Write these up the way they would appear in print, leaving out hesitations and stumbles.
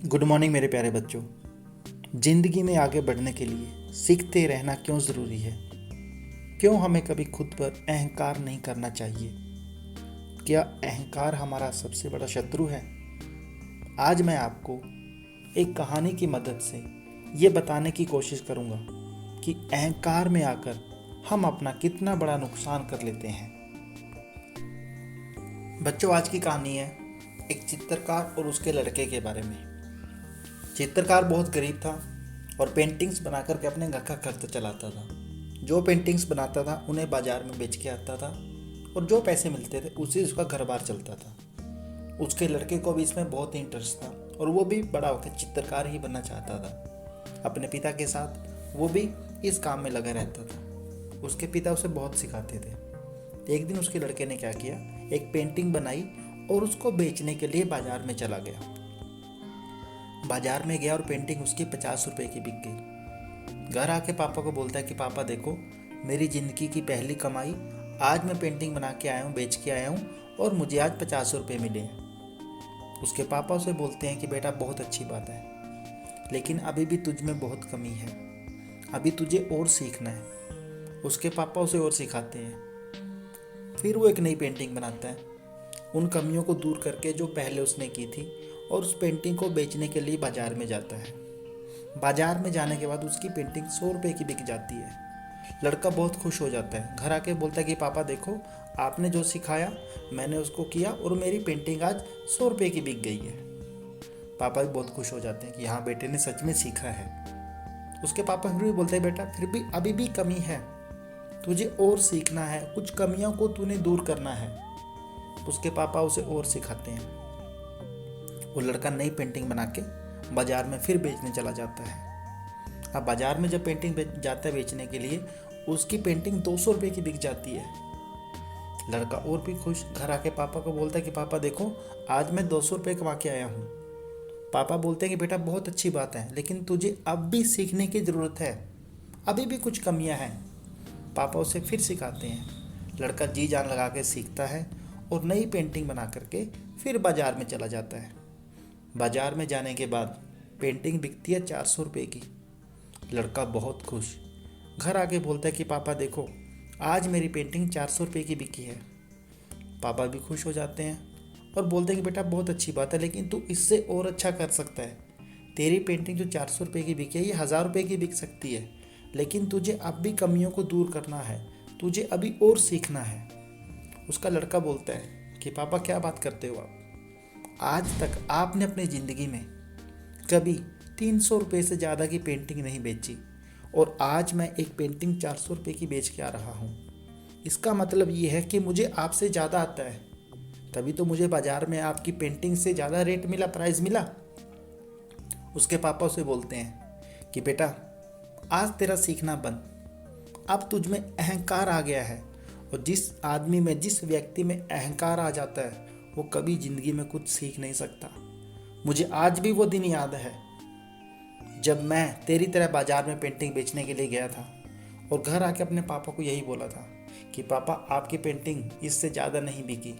Good morning मेरे प्यारे बच्चों। जिंदगी में आगे बढ़ने के लिए सीखते रहना क्यों ज़रूरी है? क्यों हमें कभी खुद पर अहंकार नहीं करना चाहिए? क्या अहंकार हमारा सबसे बड़ा शत्रु है? आज मैं आपको एक कहानी की मदद से ये बताने की कोशिश करूँगा कि अहंकार में आकर हम अपना कितना बड़ा नुकसान कर लेते हैं। बच्चों, आज की कहानी है एक चित्रकार और उसके लड़के के बारे में। चित्रकार बहुत गरीब था और पेंटिंग्स बना करके अपने घर का खर्च चलाता था। जो पेंटिंग्स बनाता था उन्हें बाजार में बेच के आता था और जो पैसे मिलते थे उससे उसका घर बार चलता था। उसके लड़के को भी इसमें बहुत इंटरेस्ट था और वो भी बड़ा होकर चित्रकार ही बनना चाहता था। अपने पिता के साथ वो भी इस काम में लगा रहता था। उसके पिता उसे बहुत सिखाते थे। एक दिन उसके लड़के ने क्या किया, एक पेंटिंग बनाई और उसको बेचने के लिए बाजार में चला गया। बाजार में गया और पेंटिंग उसकी 50 रुपए की बिक गई। घर आके पापा को बोलता है कि पापा देखो, मेरी ज़िंदगी की पहली कमाई आज मैं पेंटिंग बना के आया हूँ, बेच के आया हूँ और मुझे आज 50 रुपये मिले हैं। उसके पापा उसे बोलते हैं कि बेटा बहुत अच्छी बात है, लेकिन अभी भी तुझ में बहुत कमी है, अभी तुझे और सीखना है। उसके पापा उसे और सिखाते हैं। फिर वो एक नई पेंटिंग बनाता है, उन कमियों को दूर करके जो पहले उसने की थी, और उस पेंटिंग को बेचने के लिए बाजार में जाता है। बाजार में जाने के बाद उसकी पेंटिंग 100 रुपये की बिक जाती है। लड़का बहुत खुश हो जाता है। घर आके बोलता है कि पापा देखो, आपने जो सिखाया मैंने उसको किया और मेरी पेंटिंग आज 100 रुपये की बिक गई है। पापा भी बहुत खुश हो जाते हैं कि हाँ, बेटे ने सच में सीखा है। उसके पापा फिर भी बोलते हैं बेटा फिर भी अभी भी कमी है, तुझे और सीखना है, कुछ कमियों को तूने दूर करना है। उसके पापा उसे और सिखाते हैं। वो लड़का नई पेंटिंग बना के बाजार में फिर बेचने चला जाता है। अब बाजार में जब पेंटिंग जाता है बेचने के लिए, उसकी पेंटिंग 200 रुपये की बिक जाती है। लड़का और भी खुश घर आके पापा को बोलता है कि पापा देखो, आज मैं 200 रुपये कमा के आया हूँ। पापा बोलते हैं कि बेटा बहुत अच्छी बात है, लेकिन तुझे अब भी सीखने की ज़रूरत है, अभी भी कुछ कमियाँ हैं। पापा उसे फिर सिखाते हैं। लड़का जी जान लगा के सीखता है और नई पेंटिंग बना करके फिर बाजार में चला जाता है। बाजार में जाने के बाद पेंटिंग बिकती है 400 रुपये की। लड़का बहुत खुश घर आके बोलता है कि पापा देखो, आज मेरी पेंटिंग 400 रुपये की बिकी है। पापा भी खुश हो जाते हैं और बोलते हैं कि बेटा बहुत अच्छी बात है, लेकिन तू इससे और अच्छा कर सकता है। तेरी पेंटिंग जो 400 रुपये की बिकी है, ये 1000 रुपये की बिक सकती है, लेकिन तुझे अब भी कमियों को दूर करना है, तुझे अभी और सीखना है। उसका लड़का बोलता है कि पापा क्या बात करते हो आप? आज तक आपने अपनी ज़िंदगी में कभी 300 रुपये से ज़्यादा की पेंटिंग नहीं बेची और आज मैं एक पेंटिंग 400 रुपये की बेच के आ रहा हूँ। इसका मतलब ये है कि मुझे आपसे ज़्यादा आता है, तभी तो मुझे बाज़ार में आपकी पेंटिंग से ज़्यादा रेट मिला, प्राइस मिला। उसके पापा उसे बोलते हैं कि बेटा आज तेरा सीखना बंद, अब तुझ में अहंकार आ गया है, और जिस आदमी में, जिस व्यक्ति में अहंकार आ जाता है वो कभी ज़िंदगी में कुछ सीख नहीं सकता। मुझे आज भी वो दिन याद है जब मैं तेरी तरह बाज़ार में पेंटिंग बेचने के लिए गया था और घर आके अपने पापा को यही बोला था कि पापा आपकी पेंटिंग इससे ज़्यादा नहीं बिकी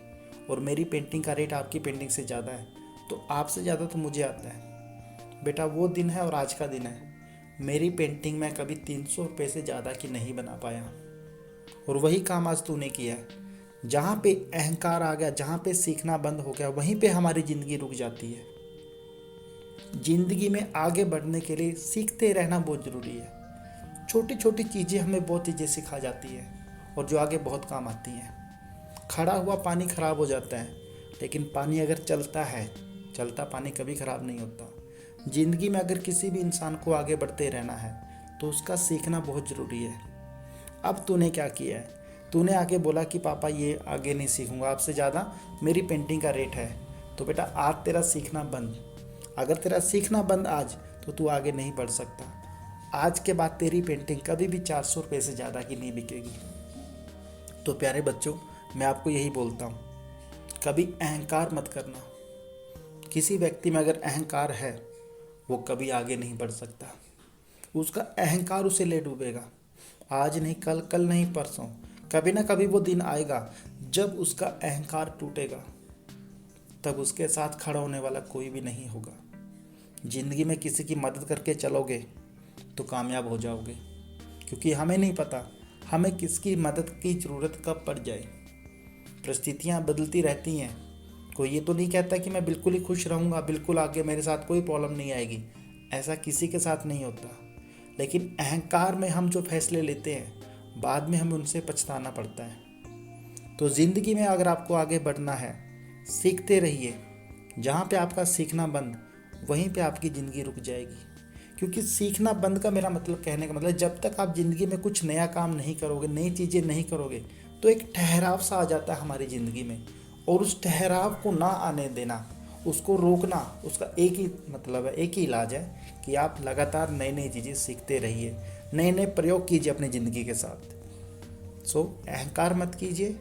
और मेरी पेंटिंग का रेट आपकी पेंटिंग से ज़्यादा है, तो आपसे ज़्यादा तो मुझे आता है। बेटा वो दिन है और आज का दिन है। मेरी पेंटिंग मैं कभी 300 रुपये से ज़्यादा की नहीं बना पाया, और वही काम आज तूने किया है। जहाँ पे अहंकार आ गया, जहाँ पे सीखना बंद हो गया, वहीं पे हमारी ज़िंदगी रुक जाती है। ज़िंदगी में आगे बढ़ने के लिए सीखते रहना बहुत ज़रूरी है। छोटी छोटी चीज़ें हमें बहुत चीज़ें सिखा जाती है और जो आगे बहुत काम आती हैं। खड़ा हुआ पानी ख़राब हो जाता है, लेकिन पानी अगर चलता है, चलता पानी कभी ख़राब नहीं होता। ज़िंदगी में अगर किसी भी इंसान को आगे बढ़ते रहना है तो उसका सीखना बहुत ज़रूरी है। अब तूने क्या किया है? तूने आगे बोला कि पापा ये आगे नहीं सीखूंगा, आपसे ज़्यादा मेरी पेंटिंग का रेट है, तो बेटा आज तेरा सीखना बंद। अगर तेरा सीखना बंद आज, तो तू आगे नहीं बढ़ सकता। आज के बाद तेरी पेंटिंग कभी भी 400 रुपये से ज़्यादा की नहीं बिकेगी। तो प्यारे बच्चों, मैं आपको यही बोलता हूँ, कभी अहंकार मत करना। किसी व्यक्ति में अगर अहंकार है, वो कभी आगे नहीं बढ़ सकता। उसका अहंकार उसे ले डूबेगा। आज नहीं कल, कल नहीं परसों, कभी ना कभी वो दिन आएगा जब उसका अहंकार टूटेगा। तब उसके साथ खड़ा होने वाला कोई भी नहीं होगा। ज़िंदगी में किसी की मदद करके चलोगे तो कामयाब हो जाओगे, क्योंकि हमें नहीं पता हमें किसकी मदद की ज़रूरत कब पड़ जाए। परिस्थितियाँ बदलती रहती हैं। कोई ये तो नहीं कहता कि मैं बिल्कुल ही खुश रहूँगा, बिल्कुल आगे मेरे साथ कोई प्रॉब्लम नहीं आएगी। ऐसा किसी के साथ नहीं होता। लेकिन अहंकार में हम जो फैसले लेते हैं, बाद में हमें उनसे पछताना पड़ता है। तो ज़िंदगी में अगर आपको आगे बढ़ना है, सीखते रहिए। जहाँ पे आपका सीखना बंद, वहीं पे आपकी ज़िंदगी रुक जाएगी। क्योंकि सीखना बंद का मेरा मतलब, कहने का मतलब, जब तक आप ज़िंदगी में कुछ नया काम नहीं करोगे, नई चीज़ें नहीं करोगे, तो एक ठहराव सा आ जाता है हमारी ज़िंदगी में। और उस ठहराव को ना आने देना, उसको रोकना, उसका एक ही मतलब है, एक ही इलाज है कि आप लगातार नई नई चीज़ें सीखते रहिए, नए नए प्रयोग कीजिए अपनी ज़िंदगी के साथ। सो अहंकार मत कीजिए,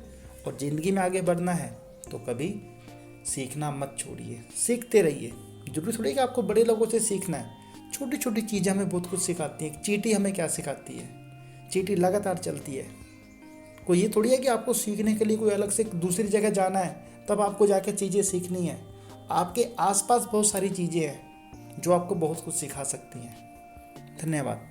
और ज़िंदगी में आगे बढ़ना है तो कभी सीखना मत छोड़िए, सीखते रहिए। जरूरी थोड़ी कि आपको बड़े लोगों से सीखना है, छोटी छोटी चीज़ें हमें बहुत कुछ सिखाती हैं। चींटी हमें क्या सिखाती है? चींटी लगातार चलती है। कोई ये थोड़ी है कि आपको सीखने के लिए कोई अलग से दूसरी जगह जाना है तब आपको जाकर चीज़ें सीखनी है। आपके आसपास बहुत सारी चीज़ें हैं जो आपको बहुत कुछ सिखा सकती हैं। धन्यवाद।